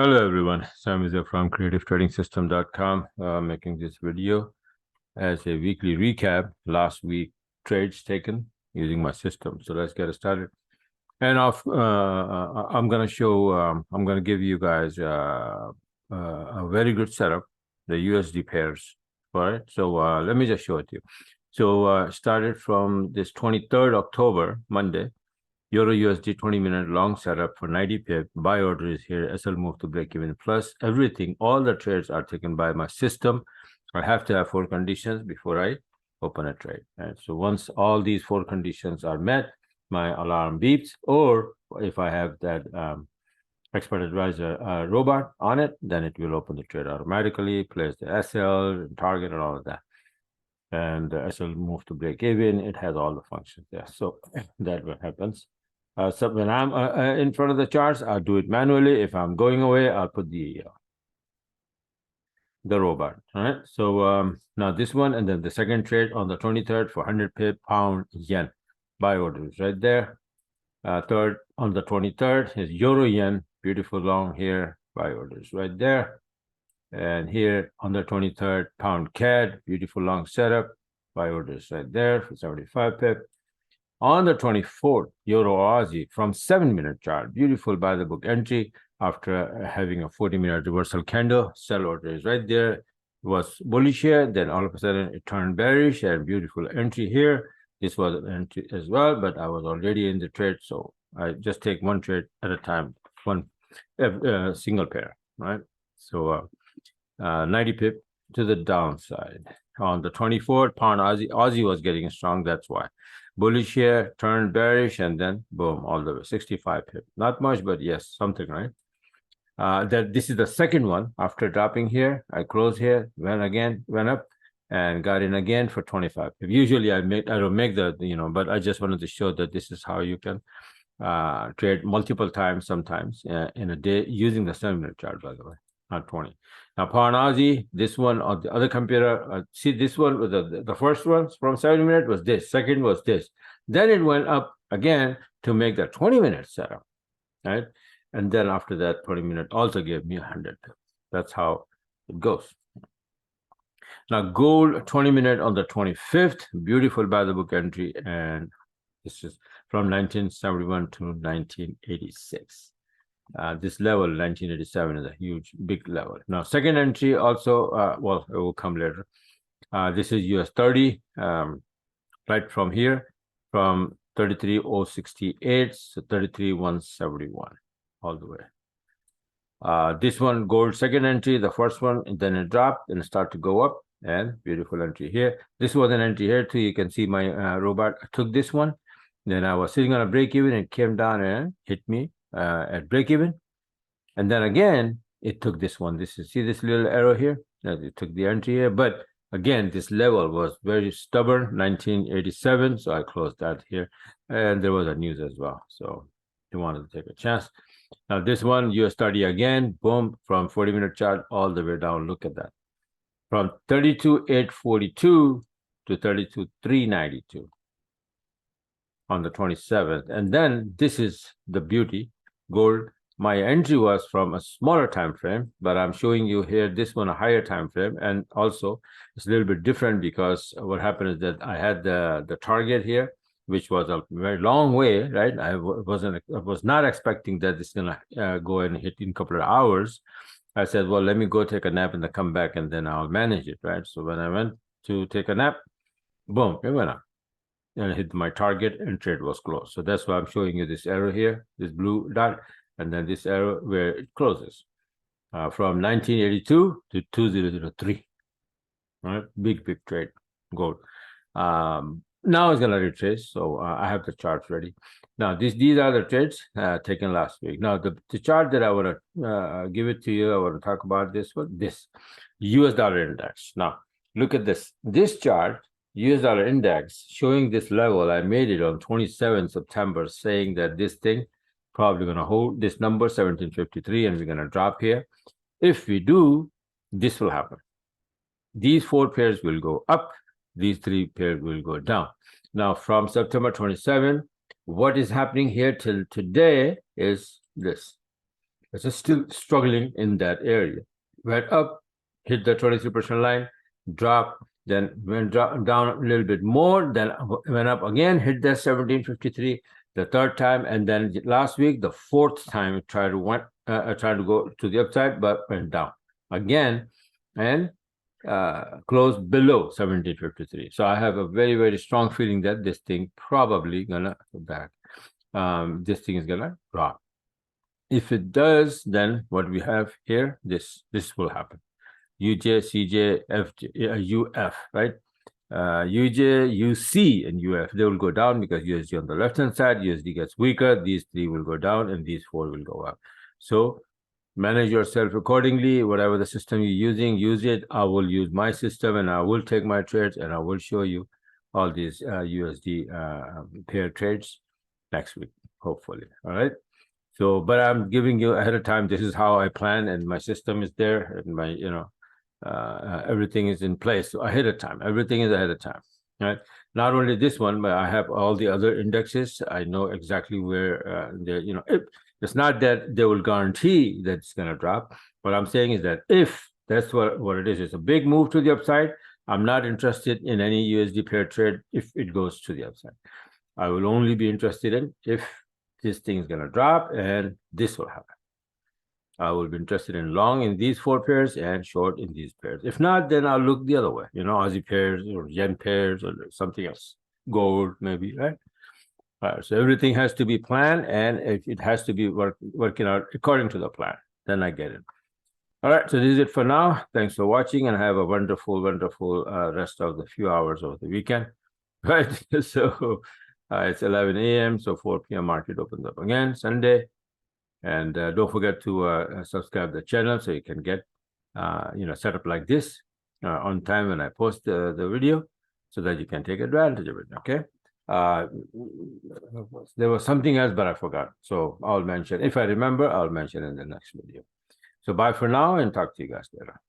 Hello everyone, Sam is here from creativetrading.com, making this video as a weekly recap, last week trades taken using my system. So let's get started. And I'm going to show, I'm going to give you guys a very good setup, the USD pairs for it. So let me just show it to you. So started from this 23rd October, Monday, EUR-USD 20-minute long setup for 90 pip. Buy order is here. SL move to break even. Plus everything, all the trades are taken by my system. I have to have 4 conditions before I open a trade. And so once all these 4 conditions are met, my alarm beeps, or if I have that expert advisor robot on it, then it will open the trade automatically, place the SL, target, and all of that. And the SL move to break even. It has all the functions there. So that what happens. So when I'm in front of the charts, I'll do it manually. If I'm going away, I'll put the robot. All right. So now this one, and then the second trade on the 23rd for 100 pip pound yen. Buy orders right there. Third on the 23rd is euro yen. Beautiful long here. Buy orders right there. And here on the 23rd, pound CAD. Beautiful long setup. Buy orders right there for 75 pip. On the 24th, EUR-AUD from 7-minute chart, beautiful by the book entry after having a 40-minute reversal candle. Sell order is right there. It was bullish here, then all of a sudden it turned bearish, and beautiful entry here. This was an entry as well, but I was already in the trade, so I just take one trade at a time, one single pair, right? So 90 pip to the downside. On the 24th, pound Aussie was getting strong, that's why. Bullish here, turned bearish, and then boom, all the way, 65 pip. Not much, but yes, something, right? This is the second one. After dropping here, I closed here, went up, and got in again for 25 pip. Usually I don't make the, but I just wanted to show that this is how you can trade multiple times, sometimes in a day, using the 7-minute chart, by the way, not 20. Now, pound Aussie, this one on the other computer, see this one, with the first one from 7-minute was this, second was this. Then it went up again to make the 20-minute setup, right? And then after that, 20-minute also gave me 100 pips. That's how it goes. Now, gold 20-minute on the 25th, beautiful by the book entry, and this is from 1971 to 1986. This level, 1987, is a huge, big level. Now, second entry also, well, it will come later. This is US 30, right from here, from 33,068 to 33,171, all the way. This one, gold second entry, the first one, and then it dropped and start to go up, and beautiful entry here. This was an entry here too. You can see my robot took this one. Then I was sitting on a break even, and came down and hit me at break even, and then again it took this one. This is, see this little arrow here, it took the entry here, but again this level was very stubborn, 1987, so I closed that here, and there was a news as well, so you wanted to take a chance. Now this one, US 30 again, boom, from 40-minute chart all the way down. Look at that, from 32,842 to 32,392 on the 27th. And then this is the beauty, gold. My entry was from a smaller time frame, but I'm showing you here this one a higher time frame, and also it's a little bit different because what happened is that I had the target here, which was a very long way, right? I was not expecting that it's gonna go and hit in a couple of hours. I said, well, let me go take a nap and then come back, and then I'll manage it, right? So when I went to take a nap, boom, it went up and hit my target, and trade was closed. So that's why I'm showing you this arrow here, this blue dot, and then this arrow where it closes, from 1982 to 2003. All right, big trade, gold. Now it's gonna retrace, so I have the charts ready. Now these are the trades taken last week. Now the chart that I want to give it to you, I want to talk about this one, this US dollar index. Now look at this chart, US dollar index, showing this level. I made it on 27 September, saying that this thing probably going to hold this number 1753, and we're going to drop here. If we do, this will happen. These 4 pairs will go up, these 3 pairs will go down. Now from September 27, what is happening here till today is this. It's just still struggling in that area. Went up, hit the 23% line, dropped, then went down a little bit more, then went up again, hit that 1753 the third time, and then last week the fourth time it tried to go to the upside, but went down again and closed below 1753. So I have a very, very strong feeling that this thing probably gonna go back. This thing is gonna drop. If it does, then what we have here, this will happen. UJ, CJ, FJ, UF, right? UJ, UC, and UF, they will go down because USD on the left-hand side, USD gets weaker, these three will go down, and these four will go up. So manage yourself accordingly. Whatever the system you're using, use it. I will use my system, and I will take my trades, and I will show you all these USD pair trades next week, hopefully. All right. So, but I'm giving you ahead of time. This is how I plan, and my system is there, and my, everything is in place. So ahead of time, everything is ahead of time, right? Not only this one, but I have all the other indexes. I know exactly where they're, it's not that they will guarantee that it's going to drop. What I'm saying is that if that's what it is, it's a big move to the upside. I'm not interested in any USD pair trade if it goes to the upside. I will only be interested in if this thing is going to drop and this will happen. I will be interested in long in these four pairs and short in these pairs. If not, then I'll look the other way, Aussie pairs or yen pairs or something else, gold maybe, right? All right, so everything has to be planned, and it has to be working out according to the plan. Then I get it. All right, so this is it for now. Thanks for watching, and have a wonderful, wonderful rest of the few hours of the weekend. Right, so it's 11 a.m., so 4 p.m. market opens up again, Sunday. And don't forget to subscribe to the channel so you can get, set up like this on time when I post the video, so that you can take advantage of it, okay? There was something else, but I forgot. So I'll mention, if I remember, I'll mention in the next video. So bye for now, and talk to you guys later.